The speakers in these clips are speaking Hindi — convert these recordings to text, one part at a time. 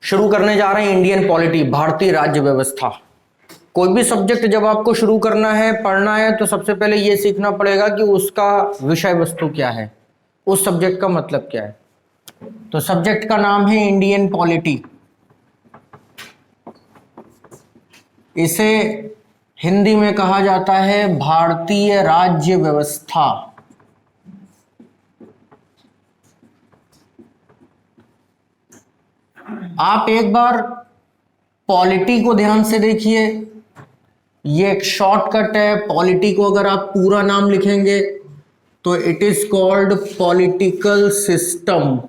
शुरू करने जा रहे हैं इंडियन पॉलिटी, भारतीय राज्य व्यवस्था। कोई भी सब्जेक्ट जब आपको शुरू करना है, पढ़ना है, तो सबसे पहले यह सीखना पड़ेगा कि उसका विषय वस्तु क्या है, उस सब्जेक्ट का मतलब क्या है। तो सब्जेक्ट का नाम है इंडियन पॉलिटी। इसे हिंदी में कहा जाता है भारतीय राज्य व्यवस्था। आप एक बार पॉलिटी को ध्यान से देखिए, ये एक शॉर्टकट है। पॉलिटी को अगर आप पूरा नाम लिखेंगे तो it is called political system,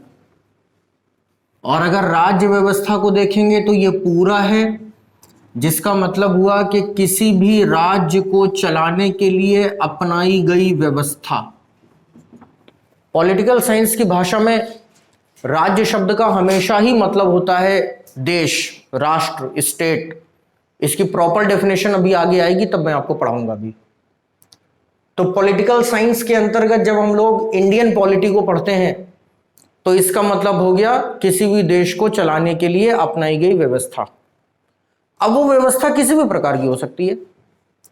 और अगर राज्य व्यवस्था को देखेंगे तो ये पूरा है, जिसका मतलब हुआ कि किसी भी राज्य को चलाने के लिए अपनाई गई व्यवस्था। पॉलिटिकल साइंस की भाषा में राज्य शब्द का हमेशा ही मतलब होता है देश, राष्ट्र, स्टेट। इसकी प्रॉपर डेफिनेशन अभी आगे आएगी, तब मैं आपको पढ़ाऊंगा भी। तो पॉलिटिकल साइंस के अंतर्गत जब हम लोग इंडियन पॉलिटी को पढ़ते हैं तो इसका मतलब हो गया किसी भी देश को चलाने के लिए अपनाई गई व्यवस्था। अब वो व्यवस्था किसी भी प्रकार की हो सकती है।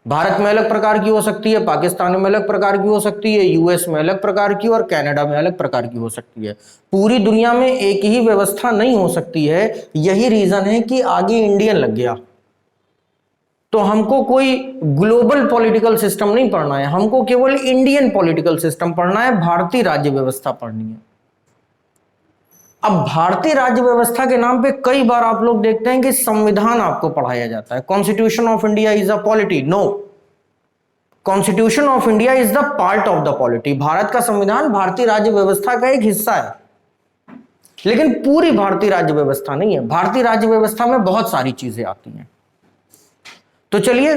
भारत में अलग प्रकार की हो सकती है, पाकिस्तान में अलग प्रकार की हो सकती है, यूएस में अलग प्रकार की, और कनाडा में अलग प्रकार की हो सकती है। पूरी दुनिया में एक ही व्यवस्था नहीं हो सकती है। यही रीजन है कि आगे इंडियन लग गया। तो हमको कोई ग्लोबल पॉलिटिकल सिस्टम नहीं पढ़ना है, हमको केवल इंडियन पॉलिटिकल सिस्टम पढ़ना है, भारतीय राज्य व्यवस्था पढ़नी है। अब भारतीय राज्य व्यवस्था के नाम पे कई बार आप लोग देखते हैं कि संविधान आपको पढ़ाया जाता है। Constitution of India is a polity. No, constitution of India is the part of the polity. Bharat का संविधान भारतीय राज्य व्यवस्था का एक हिस्सा है, लेकिन पूरी भारतीय राज्य व्यवस्था नहीं है। भारतीय राज्य व्यवस्था में बहुत सारी चीजें आती हैं। तो चलिए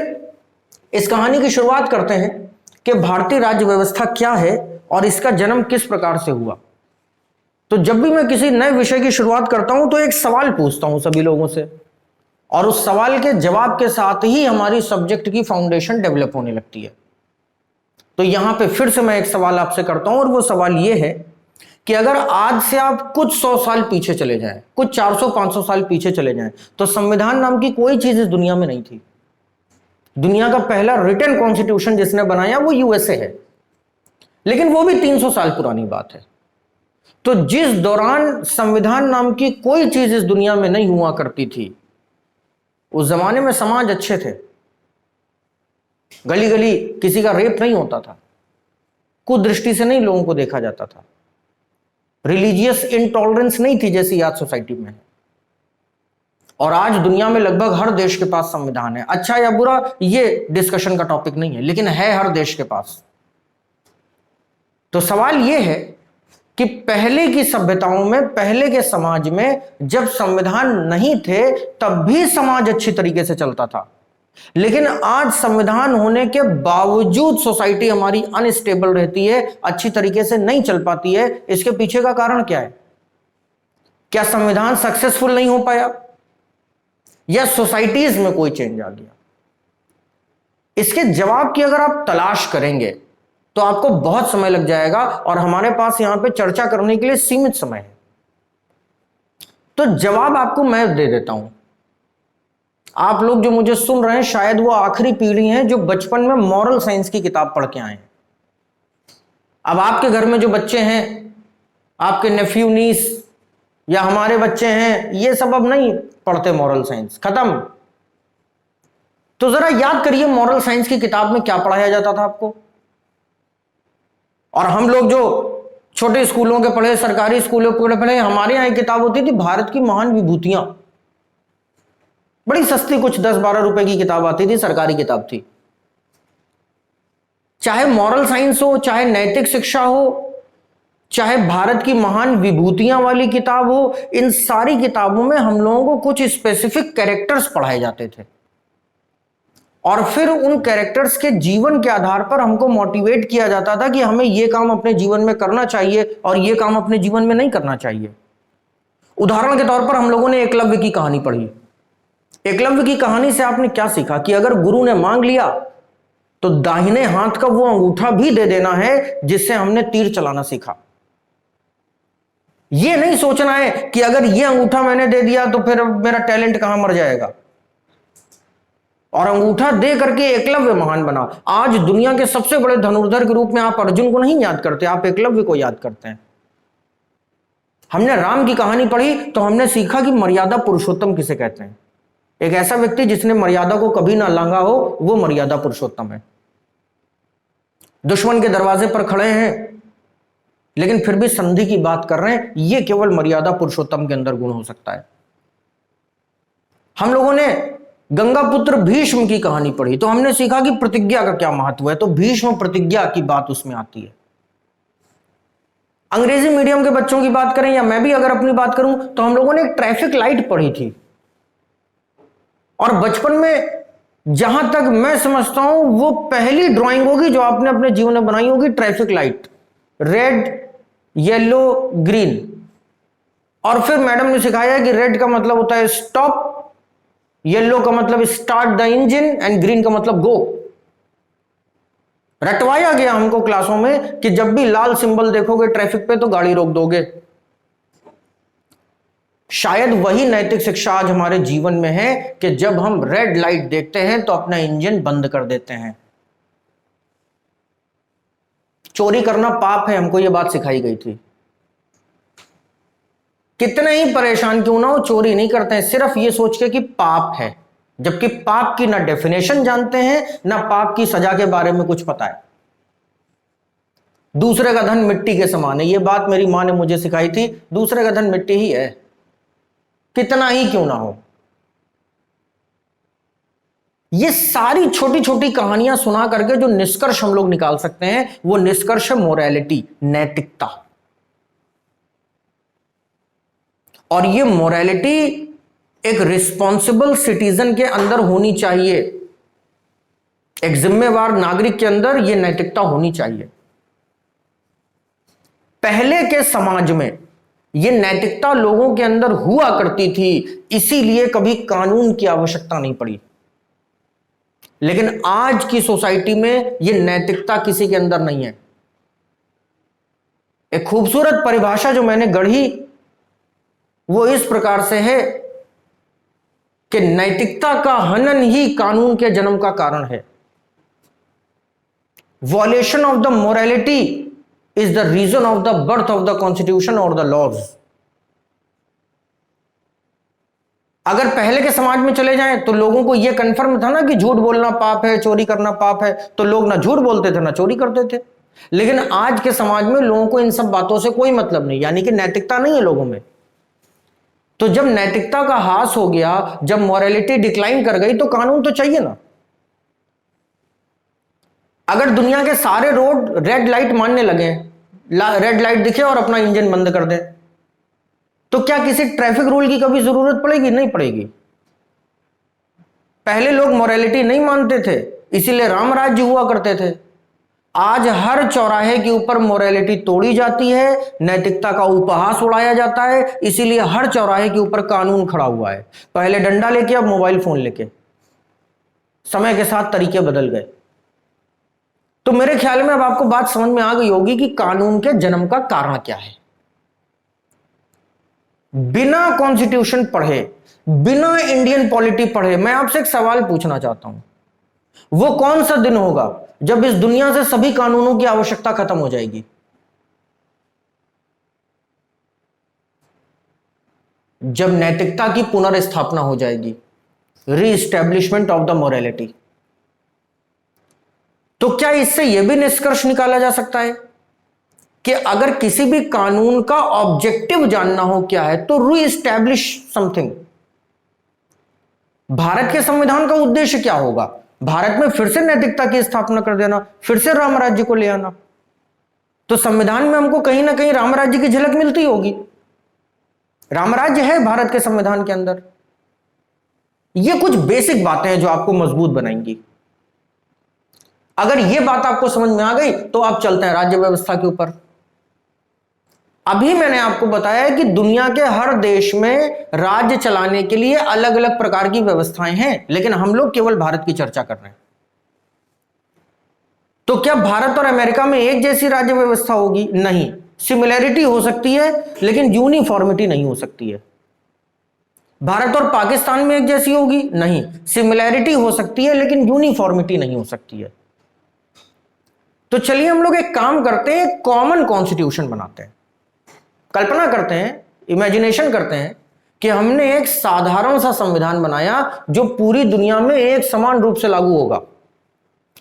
इस कहानी की शुरुआत करते हैं कि भारतीय राज्य व्यवस्था क्या है और इसका जन्म किस प्रकार से हुआ। तो जब भी मैं किसी नए विषय की शुरुआत करता हूं तो एक सवाल पूछता हूं सभी लोगों से, और उस सवाल के जवाब के साथ ही हमारी सब्जेक्ट की फाउंडेशन डेवलप होने लगती है। तो यहां पे फिर से मैं एक सवाल आपसे करता हूं, और वो सवाल ये है कि अगर आज से आप कुछ 100 साल पीछे चले जाएं, कुछ 400-500 साल पीछे चले जाएं, तो संविधान नाम की कोई चीज इस दुनिया में नहीं थी। दुनिया का पहला रिटन कॉन्स्टिट्यूशन जिसने बनाया वो यूएसए है, लेकिन वो भी 300 साल पुरानी बात है। तो जिस दौरान संविधान नाम की कोई चीज इस दुनिया में नहीं हुआ करती थी, उस जमाने में समाज अच्छे थे। गली गली किसी का रेप नहीं होता था, कुदृष्टि से नहीं लोगों को देखा जाता था, रिलीजियस इंटॉलरेंस नहीं थी जैसी आज सोसाइटी में है। और आज दुनिया में लगभग हर देश के पास संविधान है। अच्छा या बुरा ये डिस्कशन का टॉपिक नहीं है, लेकिन है हर देश के पास। तो सवाल यह है कि पहले की सभ्यताओं में, पहले के समाज में जब संविधान नहीं थे तब भी समाज अच्छी तरीके से चलता था, लेकिन आज संविधान होने के बावजूद सोसाइटी हमारी अनस्टेबल रहती है, अच्छी तरीके से नहीं चल पाती है। इसके पीछे का कारण क्या है? क्या संविधान सक्सेसफुल नहीं हो पाया, या सोसाइटीज में कोई चेंज आ गया? इसके जवाब की अगर आप तलाश करेंगे तो आपको बहुत समय लग जाएगा, और हमारे पास यहां पे चर्चा करने के लिए सीमित समय है। तो जवाब आपको मैं दे देता हूं। आप लोग जो मुझे सुन रहे हैं शायद वो आखिरी पीढ़ी है जो बचपन में मॉरल साइंस की किताब पढ़ के आए हैं। अब आपके घर में जो बच्चे हैं, आपके नेफ्यू नीस या हमारे बच्चे हैं, ये सब अब नहीं पढ़ते मॉरल साइंस, खत्म। तो जरा याद करिए मॉरल साइंस की किताब में क्या पढ़ाया जाता था आपको। और हम लोग जो छोटे स्कूलों के पढ़े, सरकारी स्कूलों के पढ़े, हमारे यहां एक किताब होती थी भारत की महान विभूतियां। बड़ी सस्ती, कुछ 10-12 रुपए की किताब आती थी, सरकारी किताब थी। चाहे मॉरल साइंस हो, चाहे नैतिक शिक्षा हो, चाहे भारत की महान विभूतियां वाली किताब हो, इन सारी किताबों में हम लोगों को कुछ स्पेसिफिक कैरेक्टर्स पढ़ाए जाते थे, और फिर उन कैरेक्टर्स के जीवन के आधार पर हमको मोटिवेट किया जाता था कि हमें यह काम अपने जीवन में करना चाहिए और यह काम अपने जीवन में नहीं करना चाहिए। उदाहरण के तौर पर हम लोगों ने एकलव्य की कहानी पढ़ी। एकलव्य की कहानी से आपने क्या सीखा कि अगर गुरु ने मांग लिया तो दाहिने हाथ का वो अंगूठा भी दे देना है जिससे हमने तीर चलाना सीखा। ये नहीं सोचना है कि अगर ये अंगूठा मैंने दे दिया तो फिर मेरा टैलेंट कहां मर जाएगा। और अंगूठा दे करके एकलव्य महान बना। आज दुनिया के सबसे बड़े धनुर्धर के रूप में आप अर्जुन को नहीं याद करते, आप एकलव्य को याद करते हैं। हमने राम की कहानी पढ़ी तो हमने सीखा कि मर्यादा पुरुषोत्तम किसे कहते हैं। एक ऐसा व्यक्ति जिसने मर्यादा को कभी ना लांघा हो, वो मर्यादा पुरुषोत्तम है। दुश्मन के दरवाजे पर खड़े हैं लेकिन फिर भी संधि की बात कर रहे हैं, यह केवल मर्यादा पुरुषोत्तम के अंदर गुण हो सकता है। हम लोगों ने गंगा पुत्र भीष्म की कहानी पढ़ी तो हमने सीखा कि प्रतिज्ञा का क्या महत्व है, तो भीष्म प्रतिज्ञा की बात उसमें आती है। अंग्रेजी मीडियम के बच्चों की बात करें या मैं भी अगर अपनी बात करूं तो हम लोगों ने एक ट्रैफिक लाइट पढ़ी थी, और बचपन में जहां तक मैं समझता हूं वो पहली ड्राइंग होगी जो आपने अपने जीवन में बनाई होगी, traffic light, red yellow green. और फिर मैडम ने सिखाया कि रेड का मतलब होता है स्टॉप, येलो का मतलब start the engine and green का मतलब गो। रटवाया गया हमको क्लासों में कि जब भी लाल सिंबल देखोगे ट्रैफिक पे तो गाड़ी रोक दोगे। शायद वही नैतिक शिक्षा आज हमारे जीवन में है कि जब हम रेड लाइट देखते हैं तो अपना इंजन बंद कर देते हैं। चोरी करना पाप है, हमको यह बात सिखाई गई थी। कितने ही परेशान क्यों ना हो, चोरी नहीं करते हैं सिर्फ ये सोच के कि पाप है, जबकि पाप की ना डेफिनेशन जानते हैं ना पाप की सजा के बारे में कुछ पता है। दूसरे का धन मिट्टी के समान है, यह बात मेरी मां ने मुझे सिखाई थी। दूसरे का धन मिट्टी ही है, कितना ही क्यों ना हो। ये सारी छोटी छोटी कहानियां सुना करके जो निष्कर्ष हम लोग निकाल सकते हैं वो निष्कर्ष है मोरालिटी, नैतिकता। और ये मोरालिटी एक रिस्पॉन्सिबल सिटीजन के अंदर होनी चाहिए, एक जिम्मेवार नागरिक के अंदर ये नैतिकता होनी चाहिए। पहले के समाज में ये नैतिकता लोगों के अंदर हुआ करती थी, इसीलिए कभी कानून की आवश्यकता नहीं पड़ी। लेकिन आज की सोसाइटी में ये नैतिकता किसी के अंदर नहीं है। एक खूबसूरत परिभाषा जो मैंने गढ़ी वो इस प्रकार से है कि नैतिकता का हनन ही कानून के जन्म का कारण है। Violation of the morality is the reason of the birth of the constitution और द लॉज। अगर पहले के समाज में चले जाएं तो लोगों को यह कंफर्म था ना कि झूठ बोलना पाप है, चोरी करना पाप है, तो लोग ना झूठ बोलते थे ना चोरी करते थे। लेकिन आज के समाज में लोगों को इन सब बातों से कोई मतलब नहीं, यानी कि नैतिकता नहीं है लोगों में। तो जब नैतिकता का ह्रास हो गया, जब मोरालिटी डिक्लाइन कर गई, तो कानून तो चाहिए ना। अगर दुनिया के सारे रोड रेड लाइट मानने लगे, रेड लाइट दिखे और अपना इंजन बंद कर दे, तो क्या किसी ट्रैफिक रूल की कभी जरूरत पड़ेगी? नहीं पड़ेगी। पहले लोग मोरालिटी नहीं मानते थे, इसीलिए राम राज्य हुआ करते थे। आज हर चौराहे के ऊपर मोरालिटी तोड़ी जाती है, नैतिकता का उपहास उड़ाया जाता है, इसीलिए हर चौराहे के ऊपर कानून खड़ा हुआ है। पहले डंडा लेके, अब मोबाइल फोन लेके। समय के साथ तरीके बदल गए। तो मेरे ख्याल में अब आपको बात समझ में आ गई होगी कि कानून के जन्म का कारण क्या है। बिना कॉन्स्टिट्यूशन पढ़े, बिना इंडियन पॉलिटी पढ़े, मैं आपसे एक सवाल पूछना चाहता हूं, वो कौन सा दिन होगा जब इस दुनिया से सभी कानूनों की आवश्यकता खत्म हो जाएगी? जब नैतिकता की पुनर्स्थापना हो जाएगी, रीएस्टैब्लिशमेंट ऑफ द मोरालिटी। तो क्या इससे यह भी निष्कर्ष निकाला जा सकता है कि अगर किसी भी कानून का ऑब्जेक्टिव जानना हो क्या है, तो रीएस्टैब्लिश समथिंग। भारत के संविधान का उद्देश्य क्या होगा? भारत में फिर से नैतिकता की स्थापना कर देना, फिर से राम राज्य को ले आना। तो संविधान में हमको कहीं ना कहीं राम राज्य की झलक मिलती होगी। राम राज्य है भारत के संविधान के अंदर। ये कुछ बेसिक बातें हैं जो आपको मजबूत बनाएंगी। अगर यह बात आपको समझ में आ गई तो आप चलते हैं राज्य व्यवस्था के ऊपर। अभी मैंने आपको बताया कि दुनिया के हर देश में राज्य चलाने के लिए अलग अलग प्रकार की व्यवस्थाएं हैं, लेकिन हम लोग केवल भारत की चर्चा कर रहे हैं। तो क्या भारत और अमेरिका में एक जैसी राज्य व्यवस्था होगी? नहीं। सिमिलैरिटी हो सकती है लेकिन यूनिफॉर्मिटी नहीं हो सकती है। भारत और पाकिस्तान में एक जैसी होगी नहीं, सिमिलैरिटी हो सकती है लेकिन यूनिफॉर्मिटी नहीं हो सकती है। तो चलिए हम लोग एक काम करते हैं, कॉमन कॉन्स्टिट्यूशन बनाते हैं। कल्पना करते हैं, इमेजिनेशन करते हैं कि हमने एक साधारण सा संविधान बनाया जो पूरी दुनिया में एक समान रूप से लागू होगा।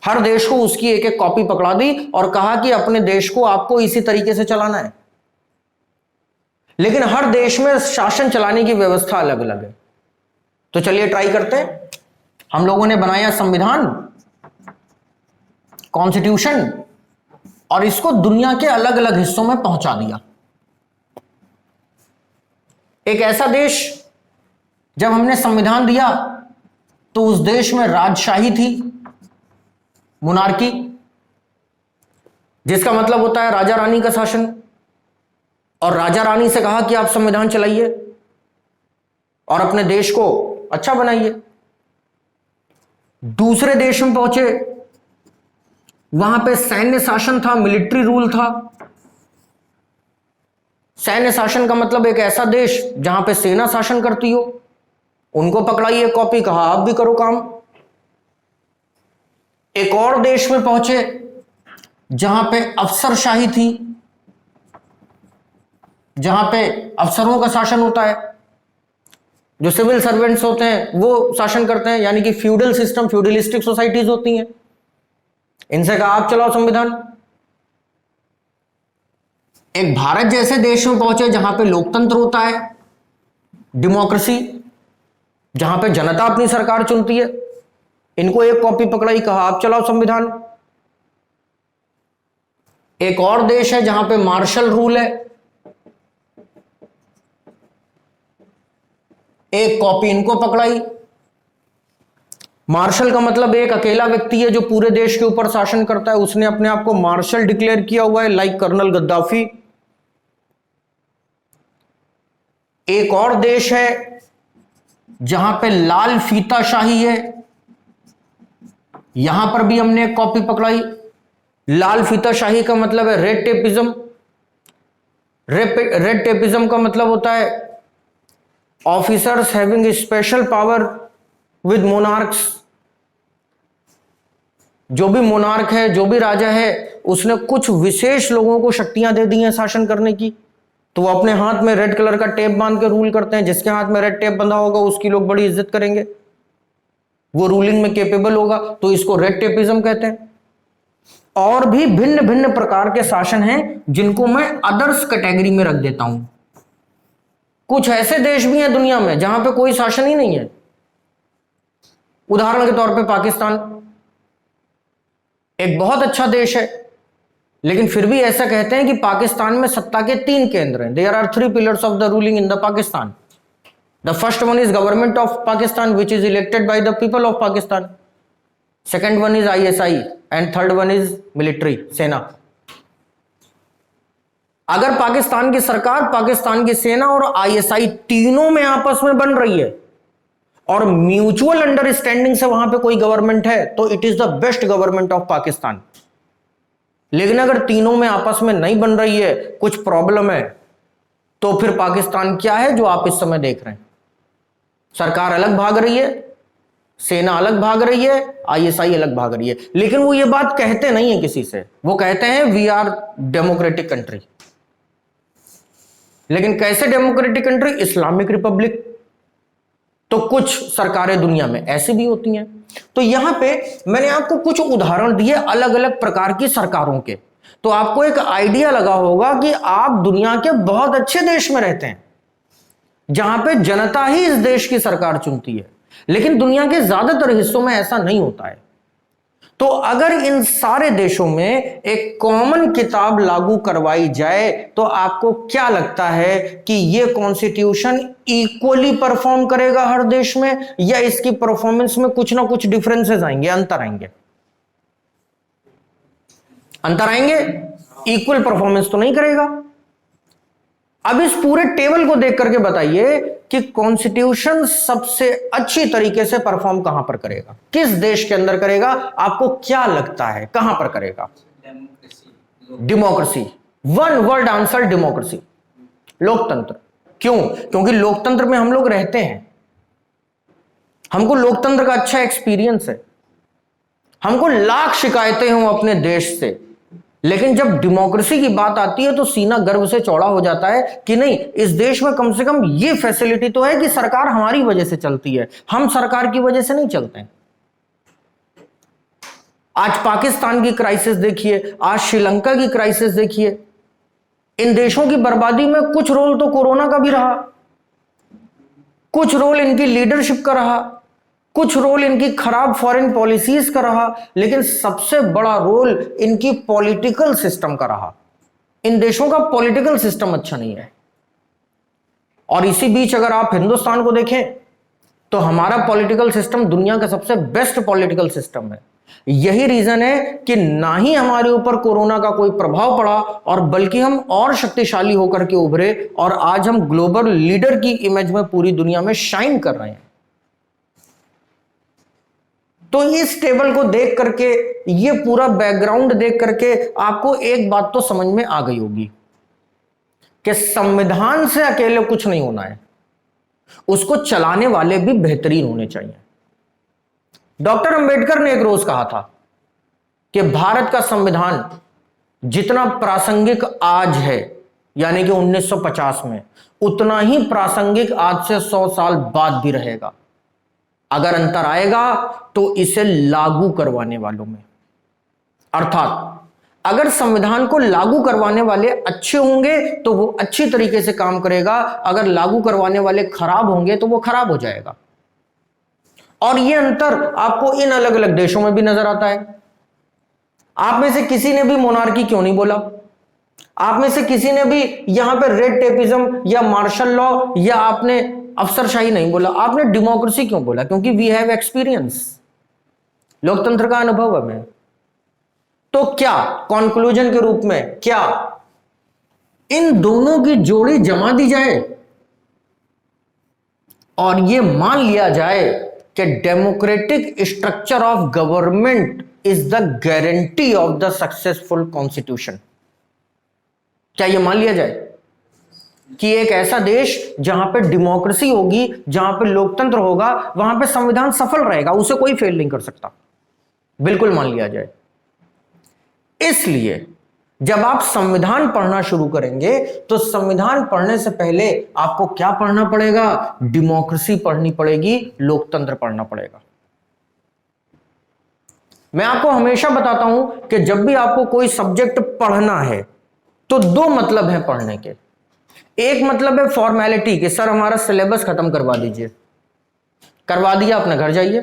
हर देश को उसकी एक एक कॉपी पकड़ा दी और कहा कि अपने देश को आपको इसी तरीके से चलाना है, लेकिन हर देश में शासन चलाने की व्यवस्था अलग अलग है। तो चलिए ट्राई करते हैं। हम लोगों ने बनाया संविधान, कॉन्स्टिट्यूशन, और इसको दुनिया के अलग अलग हिस्सों में पहुंचा दिया। एक ऐसा देश, जब हमने संविधान दिया तो उस देश में राजशाही थी, मोनार्की, जिसका मतलब होता है राजा रानी का शासन, और राजा रानी से कहा कि आप संविधान चलाइए और अपने देश को अच्छा बनाइए। दूसरे देश में पहुंचे, वहां पे सैन्य शासन था, मिलिट्री रूल था। सैन्य शासन का मतलब एक ऐसा देश जहां पे सेना शासन करती हो, उनको पकड़ाइए कॉपी, कहा आप भी करो काम। एक और देश में पहुंचे जहां पे अफसरशाही थी, जहां पे अफसरों का शासन होता है, जो सिविल सर्वेंट्स होते हैं वो शासन करते हैं, यानी कि फ्यूडल सिस्टम, फ्यूडलिस्टिक सोसाइटीज होती हैं। इनसे कहा आप चलाओ संविधान। एक भारत जैसे देश में पहुंचे जहां पे लोकतंत्र होता है, डेमोक्रेसी, जहां पे जनता अपनी सरकार चुनती है, इनको एक कॉपी पकड़ाई, कहा आप चलाओ संविधान। एक और देश है जहां पे मार्शल रूल है, एक कॉपी इनको पकड़ाई। मार्शल का मतलब एक अकेला व्यक्ति है जो पूरे देश के ऊपर शासन करता है, उसने अपने आप को मार्शल डिक्लेयर किया हुआ है, लाइक कर्नल गद्दाफी। एक और देश है जहां पे लाल फीताशाही है, यहां पर भी हमने एक कॉपी पकड़ाई। लाल फीताशाही का मतलब है रेड टेपिज्म। रेड टेपिज्म का मतलब होता है officers having special power with monarchs. जो भी मोनार्क है, जो भी राजा है, उसने कुछ विशेष लोगों को शक्तियां दे दी हैं शासन करने की, तो वो अपने हाथ में रेड कलर का टेप बांध के रूल करते हैं। जिसके हाथ में रेड टेप बंधा होगा उसकी लोग बड़ी इज्जत करेंगे, वो रूलिंग में कैपेबल होगा, तो इसको रेड टेपिज्म कहते हैं। और भी भिन्न भिन्न प्रकार के शासन हैं जिनको मैं अदर्स कैटेगरी में रख देता हूं। कुछ ऐसे देश भी हैं दुनिया में जहां पे कोई शासन ही नहीं है। उदाहरण के तौर पे पाकिस्तान एक बहुत अच्छा देश है, लेकिन फिर भी ऐसा कहते हैं कि पाकिस्तान में सत्ता के 3 केंद्र हैं। There are 3 pillars of the ruling in the Pakistan. The first one is government of Pakistan which is elected by the people of Pakistan. Second one is ISI and third one is military, सेना। अगर पाकिस्तान की सरकार, पाकिस्तान की सेना और ISI तीनों में आपस में बन रही है और म्यूचुअल अंडरस्टैंडिंग से वहां पे कोई गवर्नमेंट है, तो it is the best government of Pakistan. लेकिन अगर तीनों में आपस में नहीं बन रही है, कुछ प्रॉब्लम है, तो फिर पाकिस्तान क्या है जो आप इस समय देख रहे हैं। सरकार अलग भाग रही है, सेना अलग भाग रही है, ISI अलग भाग रही है, लेकिन वो ये बात कहते नहीं है किसी से। वो कहते हैं वी आर डेमोक्रेटिक कंट्री। लेकिन कैसे डेमोक्रेटिक कंट्री? Islamic Republic. तो कुछ सरकारें दुनिया में ऐसी भी होती हैं। तो यहां पे मैंने आपको कुछ उदाहरण दिए अलग अलग प्रकार की सरकारों के, तो आपको एक आइडिया लगा होगा कि आप दुनिया के बहुत अच्छे देश में रहते हैं जहां पे जनता ही इस देश की सरकार चुनती है। लेकिन दुनिया के ज्यादातर हिस्सों में ऐसा नहीं होता है। तो अगर इन सारे देशों में एक कॉमन किताब लागू करवाई जाए, तो आपको क्या लगता है कि यह कॉन्स्टिट्यूशन इक्वली परफॉर्म करेगा हर देश में, या इसकी परफॉर्मेंस में कुछ ना कुछ डिफरेंसेस आएंगे, अंतर आएंगे? अंतर आएंगे, इक्वल परफॉर्मेंस तो नहीं करेगा। अब इस पूरे टेबल को देख करके बताइए कि कॉन्स्टिट्यूशन सबसे अच्छी तरीके से परफॉर्म कहां पर करेगा, किस देश के अंदर करेगा? आपको क्या लगता है कहां पर करेगा? Democracy. One word answer, democracy, लोकतंत्र। क्यों? क्योंकि लोकतंत्र में हम लोग रहते हैं, हमको लोकतंत्र का अच्छा एक्सपीरियंस है, हमको लाख शिकायतें हों अपने देश से, लेकिन जब डेमोक्रेसी की बात आती है तो सीना गर्व से चौड़ा हो जाता है कि नहीं, इस देश में कम से कम ये फैसिलिटी तो है कि सरकार हमारी वजह से चलती है, हम सरकार की वजह से नहीं चलते हैं। आज पाकिस्तान की क्राइसिस देखिए, आज श्रीलंका की क्राइसिस देखिए, इन देशों की बर्बादी में कुछ रोल तो कोरोना का भी रहा, कुछ रोल इनकी लीडरशिप का रहा, कुछ रोल इनकी खराब फॉरेन पॉलिसीज का रहा, लेकिन सबसे बड़ा रोल इनकी पॉलिटिकल सिस्टम का रहा। इन देशों का पॉलिटिकल सिस्टम अच्छा नहीं है। और इसी बीच अगर आप हिंदुस्तान को देखें तो हमारा पॉलिटिकल सिस्टम दुनिया का सबसे बेस्ट पॉलिटिकल सिस्टम है। यही रीजन है कि ना ही हमारे ऊपर कोरोना का कोई प्रभाव पड़ा, और बल्कि हम और शक्तिशाली होकर के उभरे, और आज हम ग्लोबल लीडर की इमेज में पूरी दुनिया में शाइन कर रहे हैं। तो इस टेबल को देख करके, ये पूरा बैकग्राउंड देख करके आपको एक बात तो समझ में आ गई होगी कि संविधान से अकेले कुछ नहीं होना है, उसको चलाने वाले भी बेहतरीन होने चाहिए। डॉक्टर अंबेडकर ने एक रोज कहा था कि भारत का संविधान जितना प्रासंगिक आज है, यानी कि 1950 में, उतना ही प्रासंगिक आज से 100 साल बाद भी रहेगा। अगर अंतर आएगा तो इसे लागू करवाने वालों में, अर्थात अगर संविधान को लागू करवाने वाले अच्छे होंगे तो वो अच्छी तरीके से काम करेगा, अगर लागू करवाने वाले खराब होंगे तो वो खराब हो जाएगा। और ये अंतर आपको इन अलग अलग देशों में भी नजर आता है। आप में से किसी ने भी मोनार्की क्यों नहीं बोला? आप में से किसी ने भी यहां पर रेड टेपिज्म या मार्शल लॉ या आपने अफसरशाही नहीं बोला? आपने डेमोक्रेसी क्यों बोला? क्योंकि वी हैव एक्सपीरियंस, लोकतंत्र का अनुभव हमें। तो क्या कंक्लूजन के रूप में, क्या इन दोनों की जोड़ी जमा दी जाए और यह मान लिया जाए कि democratic structure of government is the guarantee of the successful constitution? क्या यह मान लिया जाए कि एक ऐसा देश जहां पे डेमोक्रेसी होगी, जहां पे लोकतंत्र होगा, वहां पे संविधान सफल रहेगा, उसे कोई फेल नहीं कर सकता? बिल्कुल मान लिया जाए। इसलिए जब आप संविधान पढ़ना शुरू करेंगे तो संविधान पढ़ने से पहले आपको क्या पढ़ना पड़ेगा? डेमोक्रेसी पढ़नी पड़ेगी, लोकतंत्र पढ़ना पड़ेगा। मैं आपको हमेशा बताता हूं कि जब भी आपको कोई सब्जेक्ट पढ़ना है तो दो मतलब है पढ़ने के। एक मतलब है फॉर्मेलिटी कि सर हमारा सिलेबस खत्म करवा दीजिए, करवा दिया, अपने घर जाइए।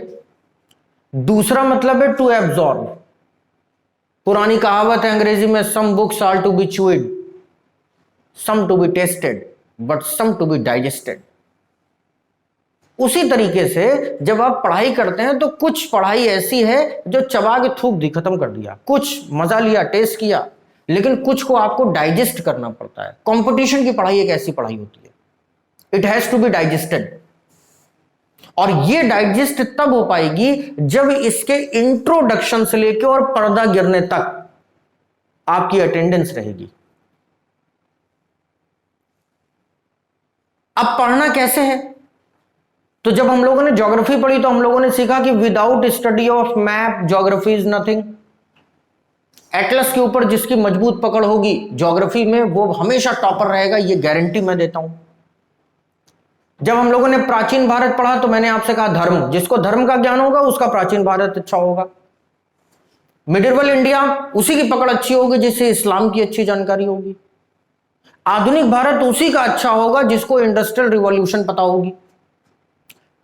दूसरा मतलब है टू एब्जॉर्ब। पुरानी कहावत है अंग्रेजी में, some books are to be chewed, some to be tasted, but some to be digested. उसी तरीके से जब आप पढ़ाई करते हैं तो कुछ पढ़ाई ऐसी है जो चबा के थूक दी, खत्म कर दिया, कुछ मजा लिया, टेस्ट किया, लेकिन कुछ को आपको डाइजेस्ट करना पड़ता है। कंपटीशन की पढ़ाई एक ऐसी पढ़ाई होती है, it has to be digested. और ये डाइजेस्ट तब हो पाएगी जब इसके इंट्रोडक्शन से लेकर और पर्दा गिरने तक आपकी अटेंडेंस रहेगी। अब पढ़ना कैसे है? तो जब हम लोगों ने ज्योग्राफी पढ़ी तो हम लोगों ने सीखा कि without study of map geography is nothing. Atlas के ऊपर जिसकी मजबूत पकड़ होगी ज्योग्राफी में, वो हमेशा टॉपर रहेगा, ये गारंटी मैं देता हूं। जब हम लोगों ने प्राचीन भारत पढ़ा तो मैंने आपसे कहा धर्म, जिसको धर्म का ज्ञान होगा उसका प्राचीन भारत अच्छा होगा। मिडिवल इंडिया, उसी की पकड़ अच्छी होगी जिसे इस्लाम की अच्छी जानकारी होगी। आधुनिक भारत उसी का अच्छा होगा जिसको इंडस्ट्रियल रिवॉल्यूशन पता होगी।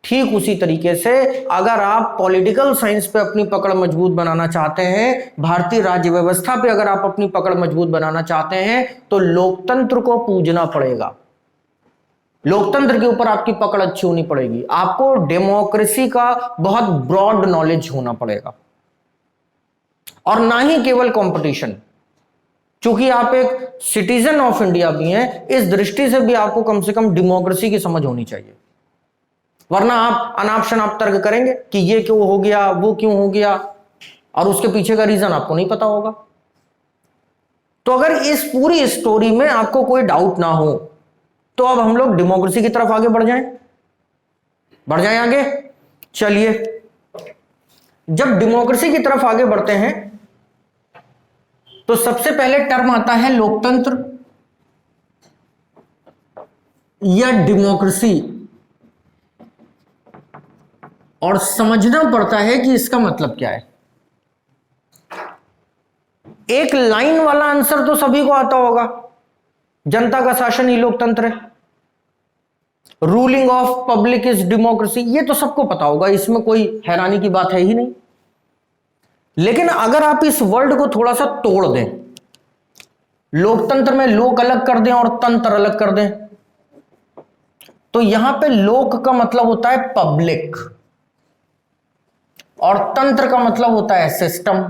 ठीक उसी तरीके से अगर आप पॉलिटिकल साइंस पे अपनी पकड़ मजबूत बनाना चाहते हैं, भारतीय राज्य व्यवस्था पे अगर आप अपनी पकड़ मजबूत बनाना चाहते हैं, तो लोकतंत्र को पूजना पड़ेगा। लोकतंत्र के ऊपर आपकी पकड़ अच्छी होनी पड़ेगी। आपको डेमोक्रेसी का बहुत ब्रॉड नॉलेज होना पड़ेगा, और ना ही केवल कंपटीशन। चूंकि आप एक सिटीजन ऑफ इंडिया भी हैं, इस दृष्टि से भी आपको कम से कम डेमोक्रेसी की समझ होनी चाहिए, वरना आप अनाप शनाप तर्क करेंगे कि ये क्यों हो गया, वो क्यों हो गया, और उसके पीछे का रीजन आपको नहीं पता होगा। तो अगर इस पूरी स्टोरी में आपको कोई डाउट ना हो तो अब हम लोग डेमोक्रेसी की तरफ आगे बढ़ जाएं आगे। चलिए, जब डेमोक्रेसी की तरफ आगे बढ़ते हैं तो सबसे पहले टर्म आता है लोकतंत्र या डेमोक्रेसी, और समझना पड़ता है कि इसका मतलब क्या है। एक लाइन वाला आंसर तो सभी को आता होगा, जनता का शासन ही लोकतंत्र है, ruling of public is democracy, ये तो सबको पता होगा, इसमें कोई हैरानी की बात है ही नहीं। लेकिन अगर आप इस वर्ड को थोड़ा सा तोड़ दें, लोकतंत्र में लोक अलग कर दें और तंत्र अलग कर दें, तो यहां पे लोक का मतलब होता है पब्लिक और तंत्र का मतलब होता है सिस्टम।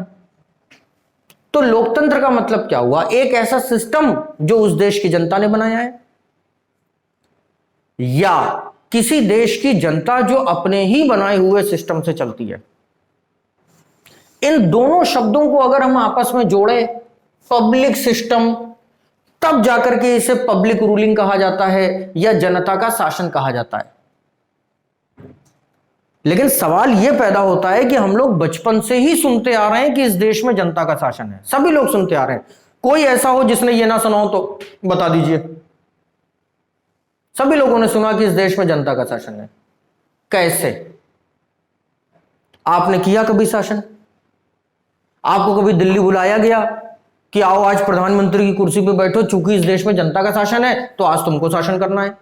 तो लोकतंत्र का मतलब क्या हुआ? एक ऐसा सिस्टम जो उस देश की जनता ने बनाया है, या किसी देश की जनता जो अपने ही बनाए हुए सिस्टम से चलती है। इन दोनों शब्दों को अगर हम आपस में जोड़े, पब्लिक सिस्टम, तब जाकर के इसे पब्लिक रूलिंग कहा जाता है या जनता का शासन कहा जाता है। लेकिन सवाल यह पैदा होता है कि हम लोग बचपन से ही सुनते आ रहे हैं कि इस देश में जनता का शासन है, सभी लोग सुनते आ रहे हैं। कोई ऐसा हो जिसने ये ना सुना हो तो बता दीजिए। सभी लोगों ने सुना कि इस देश में जनता का शासन है। कैसे? आपने किया कभी शासन? आपको कभी दिल्ली बुलाया गया कि आओ आज प्रधानमंत्री की कुर्सी पे बैठो, चूंकि इस देश में जनता का शासन है तो आज तुमको शासन करना है?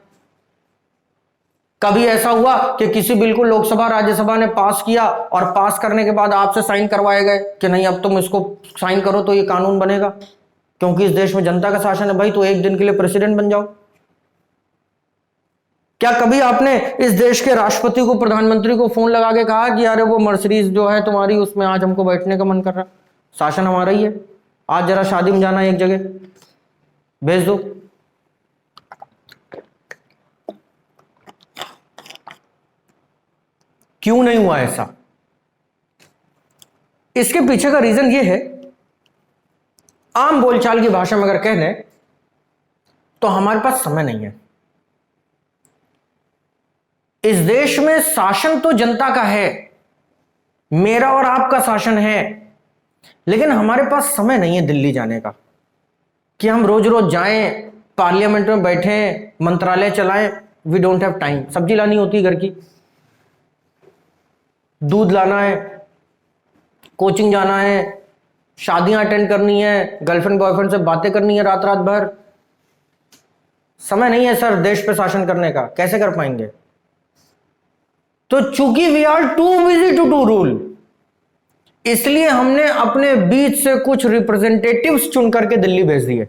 कभी ऐसा हुआ कि किसी बिल को लोकसभा राज्यसभा ने पास किया और पास करने के बाद आपसे साइन करवाए गए कि नहीं अब तुम इसको साइन करो तो ये कानून बनेगा, क्योंकि इस देश में जनता का शासन है भाई, तो एक दिन के लिए प्रेसिडेंट बन जाओ? क्या कभी आपने इस देश के राष्ट्रपति को, प्रधानमंत्री को फोन लगा के कहा कि अरे वो मर्सिडीज जो है तुम्हारी, उसमें आज हमको बैठने का मन कर रहा, शासन हमारा ही है, आज जरा शादी में जाना है एक जगह, भेज दो? क्यों नहीं हुआ ऐसा? इसके पीछे का रीजन यह है, आम बोलचाल की भाषा में अगर कह दें तो हमारे पास समय नहीं है। इस देश में शासन तो जनता का है, मेरा और आपका शासन है, लेकिन हमारे पास समय नहीं है दिल्ली जाने का कि हम रोज रोज जाएं, पार्लियामेंट में बैठें, मंत्रालय चलाएं। We don't have time. सब्जी लानी होती है घर की, दूध लाना है, कोचिंग जाना है, शादियां अटेंड करनी है, गर्लफ्रेंड बॉयफ्रेंड से बातें करनी है रात रात भर। समय नहीं है सर देश पे शासन करने का, कैसे कर पाएंगे? तो चूंकि we are too busy to do rule, इसलिए हमने अपने बीच से कुछ रिप्रेजेंटेटिव्स चुन करके दिल्ली भेज दिए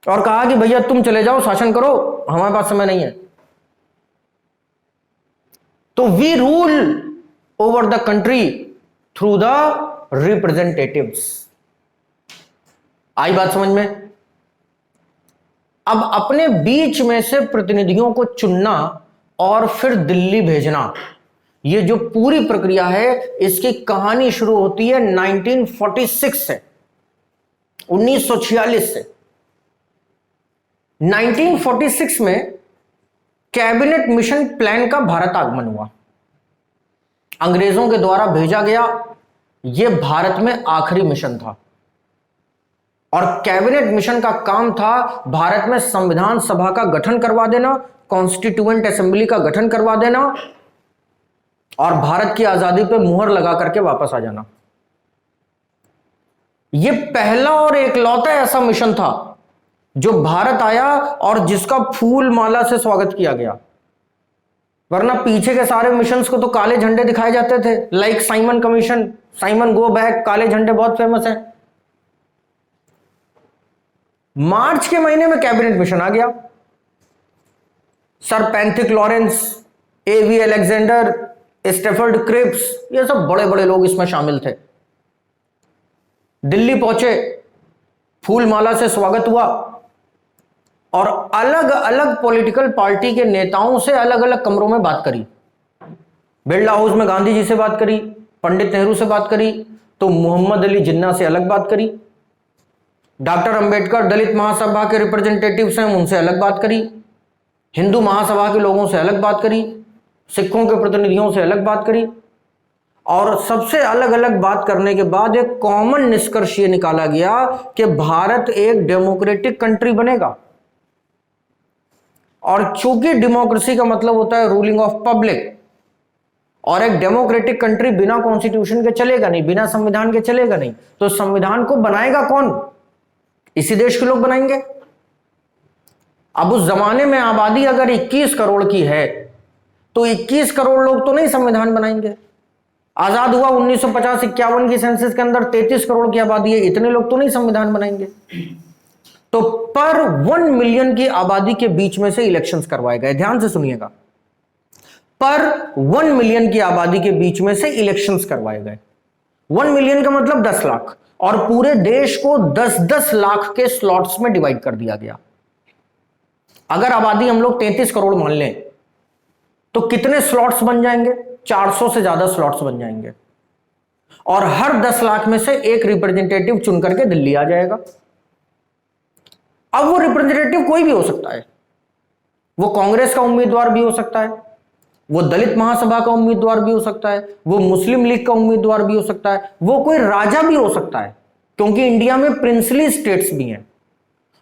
और कहा कि भैया तुम चले जाओ, शासन करो, हमारे पास समय नहीं है। तो we rule over the country through the representatives। आई बात समझ में? अब अपने बीच में से प्रतिनिधियों को चुनना और फिर दिल्ली भेजना, ये जो पूरी प्रक्रिया है, इसकी कहानी शुरू होती है 1946 से, 1946 से। 1946 में कैबिनेट मिशन प्लान का भारत आगमन हुआ, अंग्रेजों के द्वारा भेजा गया। यह भारत में आखिरी मिशन था और कैबिनेट मिशन का काम था भारत में संविधान सभा का गठन करवा देना, कॉन्स्टिट्यूएंट असेंबली का गठन करवा देना और भारत की आजादी पे मुहर लगा करके वापस आ जाना। यह पहला और एकलौता ऐसा मिशन था जो भारत आया और जिसका फूल माला से स्वागत किया गया। वरना पीछे के सारे मिशंस को तो काले झंडे दिखाए जाते थे, like Simon commission, Simon go back, काले झंडे बहुत फेमस है। मार्च के महीने में कैबिनेट मिशन आ गया। सर पैंथिक लॉरेंस, एवी अलेक्जेंडर, स्टेफर्ड क्रिप्स, ये सब बड़े बड़े लोग इसमें शामिल थे। दिल्ली पहुंचे, फूलमाला से स्वागत हुआ और अलग अलग पॉलिटिकल पार्टी के नेताओं से अलग अलग कमरों में बात करी। बिरला हाउस में गांधी जी से बात करी, पंडित नेहरू से बात करी, तो मोहम्मद अली जिन्ना से अलग बात करी। डॉक्टर अंबेडकर दलित महासभा के रिप्रेजेंटेटिव्स हैं, उनसे अलग बात करी, हिंदू महासभा के लोगों से अलग बात करी, सिखों के प्रतिनिधियों से अलग बात करी, और सबसे अलग अलग बात करने के बाद एक कॉमन निष्कर्ष ये निकाला गया कि भारत एक डेमोक्रेटिक कंट्री बनेगा। और चूंकि डेमोक्रेसी का मतलब होता है रूलिंग ऑफ पब्लिक, और एक डेमोक्रेटिक कंट्री बिना कॉन्स्टिट्यूशन के चलेगा नहीं, बिना संविधान के चलेगा नहीं, तो संविधान को बनाएगा कौन? इसी देश के लोग बनाएंगे। अब उस जमाने में आबादी अगर 21 करोड़ की है तो 21 करोड़ लोग तो नहीं संविधान बनाएंगे। आजाद हुआ 1950-51 की सेंसस के अंदर 33 करोड़ की आबादी है, इतने लोग तो नहीं संविधान बनाएंगे। तो पर 1 मिलियन की आबादी के बीच में से इलेक्शंस करवाए गए। ध्यान से सुनिएगा, पर 1 मिलियन की आबादी के बीच में से इलेक्शंस करवाए गए। 1 मिलियन का मतलब 10 लाख, और पूरे देश को 10-10 लाख के स्लॉट्स में डिवाइड कर दिया गया। अगर आबादी हम लोग 33 करोड़ मान लें तो कितने स्लॉट्स बन जाएंगे? 400 से ज्यादा स्लॉट्स बन जाएंगे, और हर 10 लाख में से एक रिप्रेजेंटेटिव चुन करके दिल्ली आ जाएगा। अब वो रिप्रेजेंटेटिव कोई भी हो सकता है, वो कांग्रेस का उम्मीदवार भी हो सकता है, वो दलित महासभा का उम्मीदवार भी हो सकता है, वो मुस्लिम लीग का उम्मीदवार भी हो सकता है, वो कोई राजा भी हो सकता है, क्योंकि इंडिया में प्रिंसली स्टेट्स भी हैं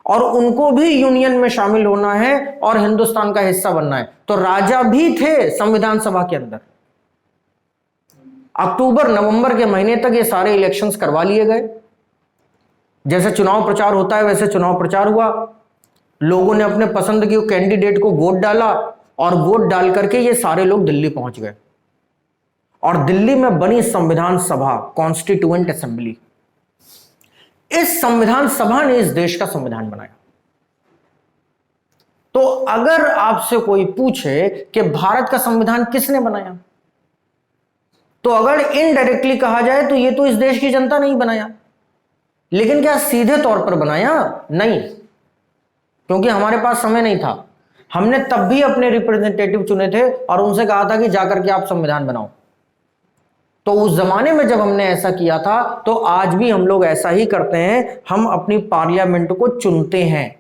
और उनको भी यूनियन में शामिल होना है और हिंदुस्तान का हिस्सा बनना है। तो राजा भी थे संविधान सभा के अंदर। अक्टूबर नवंबर के महीने तक ये सारे इलेक्शंस करवा लिए गए। जैसे चुनाव प्रचार होता है वैसे चुनाव प्रचार हुआ, लोगों ने अपने पसंद के कैंडिडेट को वोट डाला, और वोट डाल करके ये सारे लोग दिल्ली पहुंच गए, और दिल्ली में बनी संविधान सभा, कॉन्स्टिट्यूएंट असेंबली। इस संविधान सभा ने इस देश का संविधान बनाया। तो अगर आपसे कोई पूछे कि भारत का संविधान किसने बनाया, तो अगर इनडायरेक्टली कहा जाए तो ये तो इस देश की जनता नहीं बनाया। लेकिन क्या सीधे तौर पर बनाया? नहीं, क्योंकि हमारे पास समय नहीं था। हमने तब भी अपने रिप्रेजेंटेटिव चुने थे और उनसे कहा था कि जाकर के आप संविधान बनाओ। तो उस जमाने में जब हमने ऐसा किया था, तो आज भी हम लोग ऐसा ही करते हैं, हम अपनी पार्लियामेंट को चुनते हैं।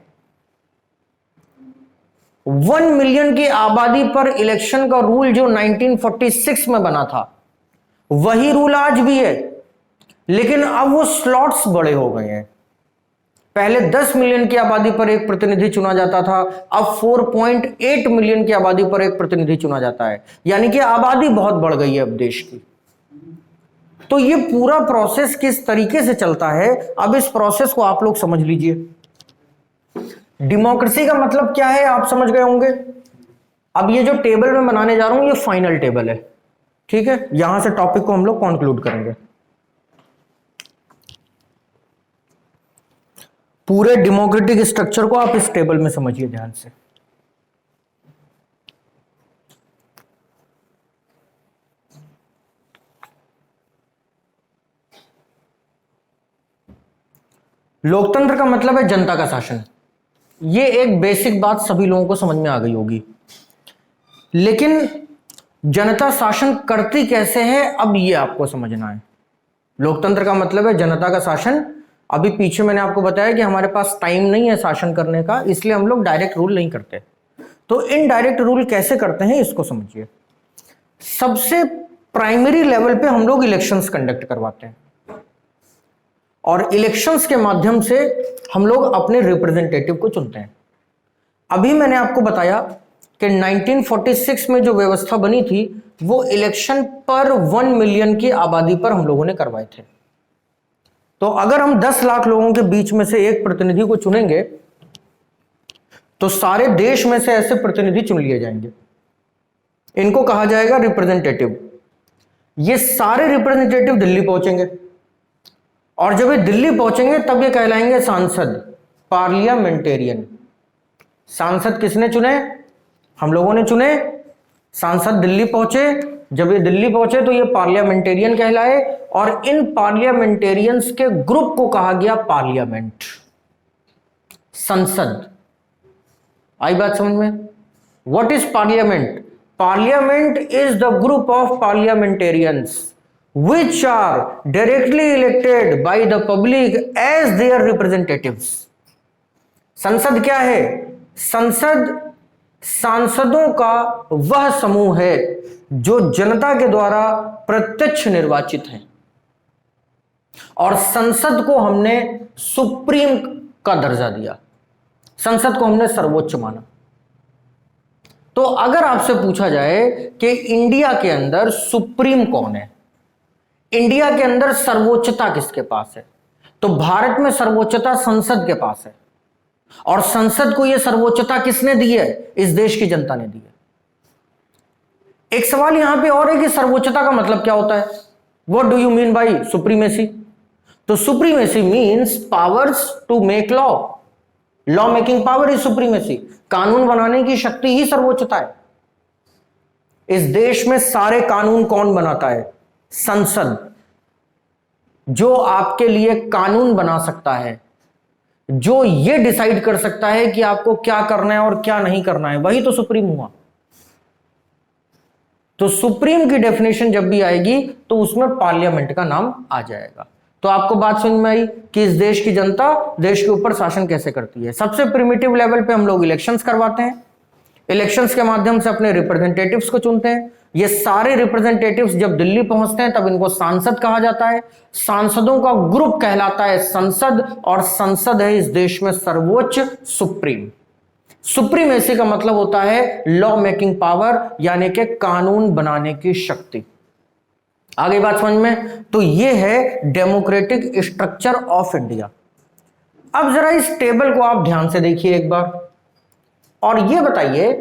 1 मिलियन की आबादी पर इलेक्शन का रूल जो 1946 में बना था, वही रूल आज भी है, लेकिन अब वो स्लॉट्स बड़े हो गए हैं। पहले 10 मिलियन की आबादी पर एक प्रतिनिधि चुना जाता था, अब 4.8 मिलियन की आबादी पर एक प्रतिनिधि चुना जाता है, यानी कि आबादी बहुत बढ़ गई है अब देश की। तो ये पूरा प्रोसेस किस तरीके से चलता है, अब इस प्रोसेस को आप लोग समझ लीजिए। डेमोक्रेसी का मतलब क्या है आप समझ गए होंगे। अब ये जो टेबल मैं बनाने जा रहा हूं ये फाइनल टेबल है, ठीक है। यहां से टॉपिक को हम लोग कंक्लूड करेंगे। पूरे डेमोक्रेटिक स्ट्रक्चर को आप इस टेबल में समझिए ध्यान से। लोकतंत्र का मतलब है जनता का शासन। ये एक बेसिक बात सभी लोगों को समझ में आ गई होगी, लेकिन जनता शासन करती कैसे है अब ये आपको समझना है। लोकतंत्र का मतलब है जनता का शासन। अभी पीछे मैंने आपको बताया कि हमारे पास टाइम नहीं है शासन करने का, इसलिए हम लोग डायरेक्ट रूल नहीं करते। तो इनडायरेक्ट रूल कैसे करते हैं इसको समझिए। सबसे प्राइमरी लेवल पे हम लोग इलेक्शंस कंडक्ट करवाते हैं, और इलेक्शंस के माध्यम से हम लोग अपने रिप्रेजेंटेटिव को चुनते हैं। अभी मैंने आपको बताया कि 1946 में जो व्यवस्था बनी थी वो इलेक्शन पर 1 मिलियन की आबादी पर हम लोगों ने करवाए थे। तो अगर हम 10 लाख लोगों के बीच में से एक प्रतिनिधि को चुनेंगे तो सारे देश में से ऐसे प्रतिनिधि चुन लिए जाएंगे, इनको कहा जाएगा रिप्रेजेंटेटिव। ये सारे रिप्रेजेंटेटिव दिल्ली पहुंचेंगे, और जब ये दिल्ली पहुंचेंगे तब ये कहलाएंगे सांसद, पार्लियामेंटेरियन। सांसद किसने चुने? हम लोगों ने चुने। सांसद दिल्ली पहुंचे, जब ये दिल्ली पहुंचे तो ये पार्लियामेंटेरियन कहलाए, और इन पार्लियामेंटेरियंस के ग्रुप को कहा गया पार्लियामेंट, संसद। आई बात समझ में? What is parliament? Parliament is the group of parliamentarians which are directly elected by the public as their representatives। संसद क्या है? संसद सांसदों का वह समूह है जो जनता के द्वारा प्रत्यक्ष निर्वाचित है, और संसद को हमने सुप्रीम का दर्जा दिया, संसद को हमने सर्वोच्च माना। तो अगर आपसे पूछा जाए कि इंडिया के अंदर सुप्रीम कौन है, इंडिया के अंदर सर्वोच्चता किसके पास है, तो भारत में सर्वोच्चता संसद के पास है, और संसद को यह सर्वोच्चता किसने दी है? इस देश की जनता ने दी है। एक सवाल यहां पे और है कि सर्वोच्चता का मतलब क्या होता है? What do you mean by supremacy? तो supremacy means powers to make law, law making power is supremacy. कानून बनाने की शक्ति ही सर्वोच्चता है। इस देश में सारे कानून कौन बनाता है? संसद। जो आपके लिए कानून बना सकता है, जो ये डिसाइड कर सकता है कि आपको क्या करना है और क्या नहीं करना है, वही तो सुप्रीम हुआ। तो सुप्रीम की डेफिनेशन जब भी आएगी तो उसमें पार्लियामेंट का नाम आ जाएगा। तो आपको बात समझ में आई कि इस देश की जनता देश के ऊपर शासन कैसे करती है। सबसे प्रिमिटिव लेवल पे हम लोग इलेक्शंस करवाते हैं, इलेक्शंस के माध्यम से अपने रिप्रेजेंटेटिव्स को चुनते हैं। ये सारे रिप्रेजेंटेटिव्स जब दिल्ली पहुंचते हैं तब इनको सांसद कहा जाता है। सांसदों का ग्रुप कहलाता है संसद, और संसद है इस देश में सर्वोच्च सुप्रीम। सुप्रीमेसी का मतलब होता है लॉ मेकिंग पावर, यानी कि कानून बनाने की शक्ति। आगे बात समझ में? तो ये है डेमोक्रेटिक स्ट्रक्चर ऑफ इंडिया। अब जरा इस टेबल को आप ध्यान से देखिए एक बार, और ये बताइए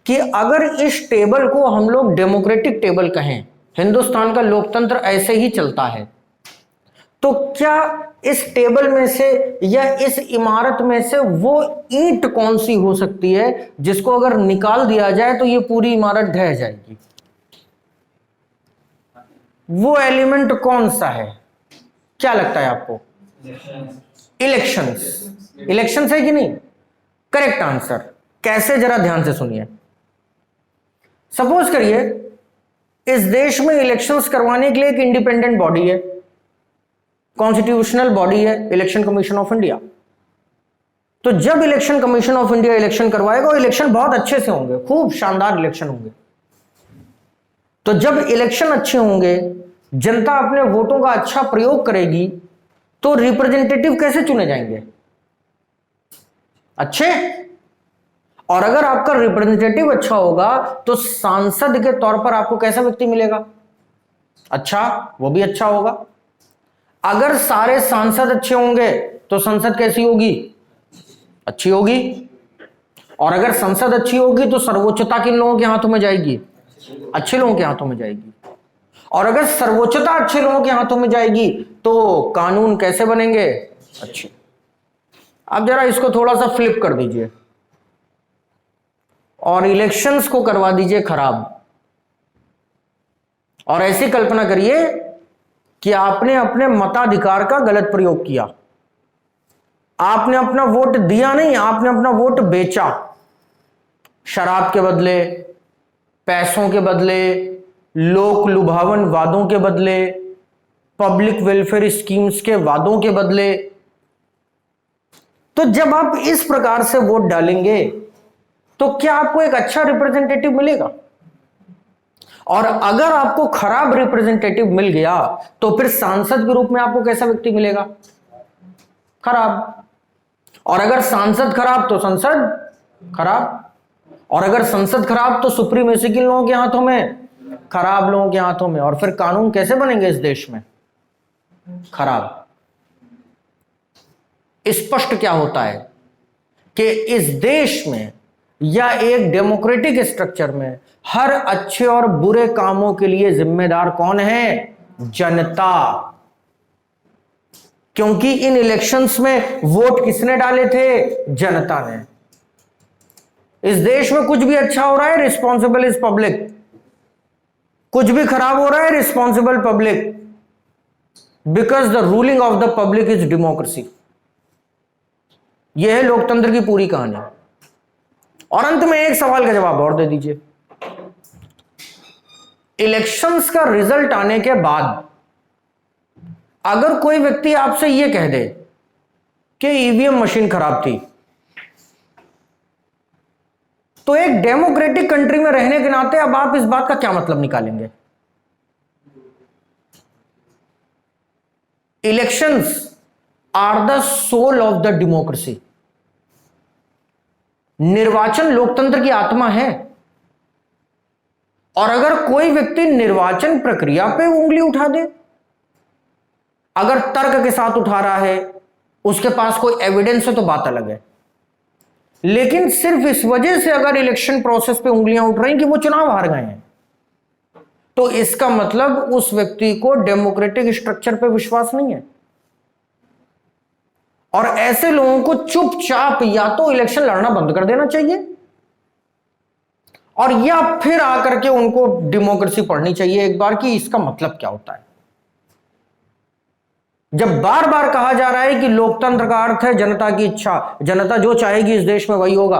कि अगर इस टेबल को हम लोग डेमोक्रेटिक टेबल कहें, हिंदुस्तान का लोकतंत्र ऐसे ही चलता है, तो क्या इस टेबल में से या इस इमारत में से वो ईंट कौन सी हो सकती है जिसको अगर निकाल दिया जाए तो ये पूरी इमारत ढह जाएगी? वो एलिमेंट कौन सा है? क्या लगता है आपको? इलेक्शंस। इलेक्शंस है कि नहीं? Correct answer. कैसे? जरा ध्यान से सुनिए। सपोज करिए इस देश में इलेक्शंस करवाने के लिए एक इंडिपेंडेंट बॉडी है, कॉन्स्टिट्यूशनल बॉडी है, इलेक्शन कमीशन ऑफ इंडिया। तो जब election commission of India election करवाएगा, इलेक्शन बहुत अच्छे से होंगे, खूब शानदार इलेक्शन होंगे। तो जब इलेक्शन अच्छे होंगे, जनता अपने वोटों का अच्छा प्रयोग करेगी, तो रिप्रेजेंटेटिव कैसे चुने जाएंगे? अच्छे। और अगर आपका रिप्रेजेंटेटिव अच्छा होगा तो सांसद के तौर पर आपको कैसा व्यक्ति मिलेगा? अच्छा, वो भी अच्छा होगा। अगर सारे सांसद अच्छे होंगे तो संसद कैसी होगी? अच्छी होगी। और अगर संसद अच्छी होगी तो सर्वोच्चता किन लोगों के हाथों में जाएगी? अच्छे लोगों के हाथों में जाएगी। और अगर सर्वोच्चता अच्छे लोगों के हाथों में जाएगी तो कानून कैसे बनेंगे? अच्छे। अब जरा इसको थोड़ा सा फ्लिप कर दीजिए और इलेक्शंस को करवा दीजिए खराब, और ऐसी कल्पना करिए कि आपने अपने मताधिकार का गलत प्रयोग किया। आपने अपना वोट दिया नहीं, आपने अपना वोट बेचा। शराब के बदले, पैसों के बदले, लोक लुभावन वादों के बदले, पब्लिक वेलफेयर स्कीम्स के वादों के बदले। तो जब आप इस प्रकार से वोट डालेंगे तो क्या आपको एक अच्छा रिप्रेजेंटेटिव मिलेगा? और अगर आपको खराब रिप्रेजेंटेटिव मिल गया तो फिर सांसद के रूप में आपको कैसा व्यक्ति मिलेगा? खराब। और अगर सांसद खराब तो संसद खराब, और अगर संसद खराब तो सुप्रीमेसी किन लोगों के हाथों में? खराब लोगों के हाथों में। और फिर कानून कैसे बनेंगे इस देश में? खराब। स्पष्ट क्या होता है कि इस देश में या एक डेमोक्रेटिक स्ट्रक्चर में हर अच्छे और बुरे कामों के लिए जिम्मेदार कौन है? जनता। क्योंकि इन इलेक्शंस में वोट किसने डाले थे? जनता ने। इस देश में कुछ भी अच्छा हो रहा है, रिस्पॉन्सिबल इज पब्लिक। कुछ भी खराब हो रहा है, responsible public, because the ruling of the public is democracy. यह है लोकतंत्र की पूरी कहानी। और अंत में एक सवाल का जवाब और दे दीजिए। इलेक्शंस का रिजल्ट आने के बाद अगर कोई व्यक्ति आपसे यह कह दे कि ईवीएम मशीन खराब थी, तो एक डेमोक्रेटिक कंट्री में रहने के नाते अब आप इस बात का क्या मतलब निकालेंगे? Elections are the soul of the democracy. निर्वाचन लोकतंत्र की आत्मा है, और अगर कोई व्यक्ति निर्वाचन प्रक्रिया पे उंगली उठा दे, अगर तर्क के साथ उठा रहा है, उसके पास कोई एविडेंस है, तो बात अलग है। लेकिन सिर्फ इस वजह से अगर इलेक्शन प्रोसेस पे उंगलियां उठ रही कि वो चुनाव हार गए हैं, तो इसका मतलब उस व्यक्ति को डेमोक्रेटिक स्ट्रक्चर पे विश्वास नहीं है। और ऐसे लोगों को चुपचाप या तो इलेक्शन लड़ना बंद कर देना चाहिए, और या फिर आकर के उनको डेमोक्रेसी पढ़नी चाहिए एक बार कि इसका मतलब क्या होता है। जब बार बार कहा जा रहा है कि लोकतंत्र का अर्थ है जनता की इच्छा, जनता जो चाहेगी इस देश में वही होगा।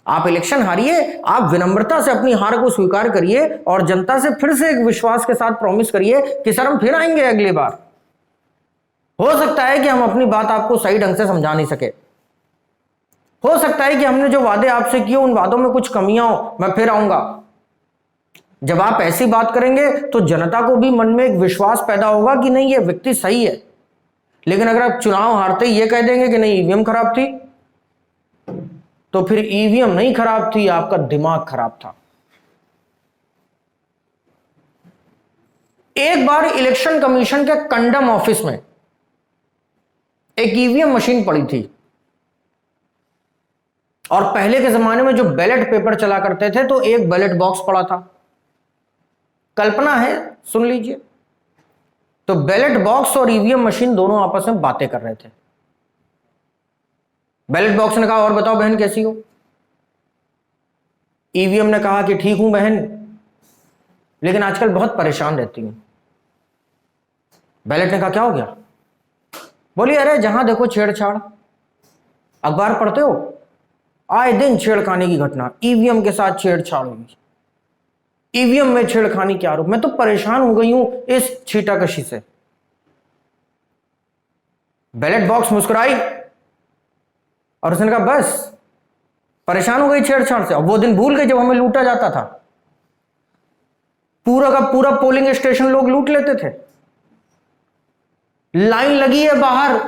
आप इलेक्शन हारिए, आप विनम्रता से अपनी हार को स्वीकार करिए और जनता से फिर से एक विश्वास के साथ प्रॉमिस करिए कि सर हम फिर आएंगे अगली बार। हो सकता है कि हम अपनी बात आपको सही ढंग से समझा नहीं सके, हो सकता है कि हमने जो वादे आपसे किए उन वादों में कुछ कमियां हो, मैं फिर आऊंगा। जब आप ऐसी बात करेंगे तो जनता को भी मन में एक विश्वास पैदा होगा कि नहीं ये व्यक्ति सही है। लेकिन अगर आप चुनाव हारते ही ये कह देंगे कि नहीं ईवीएम खराब थी, तो फिर ईवीएम नहीं खराब थी, आपका दिमाग खराब था। एक बार इलेक्शन कमीशन के कंडम ऑफिस में एक ईवीएम मशीन पड़ी थी, और पहले के जमाने में जो बैलेट पेपर चला करते थे तो एक बैलेट बॉक्स पड़ा था। कल्पना है, सुन लीजिए। तो बैलेट बॉक्स और ईवीएम मशीन दोनों आपस में बातें कर रहे थे। बैलेट बॉक्स ने कहा और बताओ बहन कैसी हो? ईवीएम ने कहा कि ठीक हूं बहन, लेकिन आजकल बहुत परेशान रहती हूं। बैलेट ने कहा क्या हो गया? बोली अरे जहां देखो छेड़छाड़, अखबार पढ़ते हो, आए दिन छेड़खानी की घटना, ईवीएम के साथ छेड़छाड़ हुई, ईवीएम में छेड़खानी के आरोप, मैं तो परेशान हो गई हूं इस छीटाकशी से। बैलेट बॉक्स मुस्कुराई और उसने कहा बस परेशान हो गई छेड़छाड़ से, अब वो दिन भूल गए जब हमें लूटा जाता था। पूरा का पूरा पोलिंग स्टेशन लोग लूट लेते थे, लाइन लगी है बाहर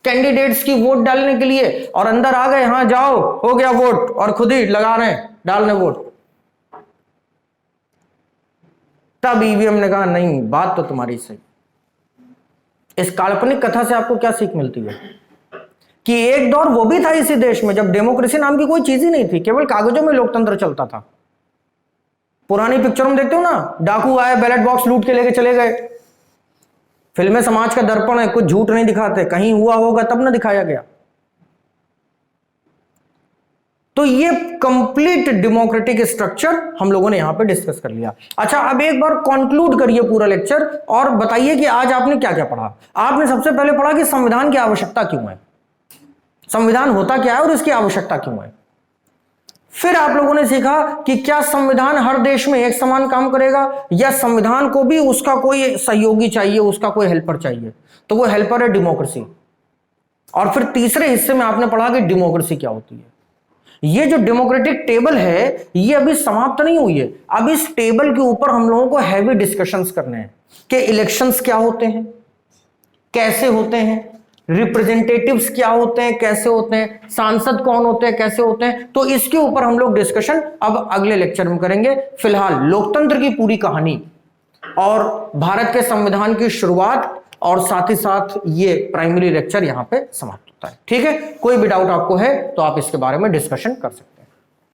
कैंडिडेट्स की वोट डालने के लिए, और अंदर आ गए, हाँ जाओ हो गया वोट, और खुद ही लगा रहे हैं डालने वोट। तब ईवीएम ने कहा नहीं बात तो तुम्हारी सही। इस काल्पनिक कथा से आपको क्या सीख मिलती है? कि एक दौर वो भी था इसी देश में जब डेमोक्रेसी नाम की कोई चीज ही नहीं थी, केवल कागजों में लोकतंत्र चलता था। पुरानी पिक्चरों में देखते हो ना, डाकू आए बैलेट बॉक्स लूट के लेके चले गए। फिल्में समाज का दर्पण है, कुछ झूठ नहीं दिखाते, कहीं हुआ होगा तब ना दिखाया गया। तो ये कंप्लीट डेमोक्रेटिक स्ट्रक्चर हम लोगों ने यहां पे डिस्कस कर लिया। अच्छा अब एक बार कंक्लूड करिए पूरा लेक्चर और बताइए कि आज आपने क्या क्या पढ़ा। आपने सबसे पहले पढ़ा कि संविधान की आवश्यकता क्यों है, संविधान होता क्या है और इसकी आवश्यकता क्यों है। फिर आप लोगों ने सीखा कि क्या संविधान हर देश में एक समान काम करेगा, या संविधान को भी उसका कोई सहयोगी चाहिए, उसका कोई हेल्पर चाहिए, तो वो हेल्पर है डेमोक्रेसी। और फिर तीसरे हिस्से में आपने पढ़ा कि डेमोक्रेसी क्या होती है। ये जो डेमोक्रेटिक टेबल है ये अभी समाप्त नहीं हुई है, अब इस टेबल के ऊपर हम लोगों को हैवी डिस्कशंस करने हैं कि इलेक्शंस क्या होते हैं, कैसे होते हैं, रिप्रेजेंटेटिव्स क्या होते हैं, कैसे होते हैं, सांसद कौन होते हैं, कैसे होते हैं। तो इसके ऊपर हम लोग डिस्कशन अब अगले लेक्चर में करेंगे। फिलहाल लोकतंत्र की पूरी कहानी और भारत के संविधान की शुरुआत और साथ ही साथ ये प्राइमरी लेक्चर यहां पे समाप्त होता है। ठीक है, कोई भी डाउट आपको है तो आप इसके बारे में डिस्कशन कर सकते हैं।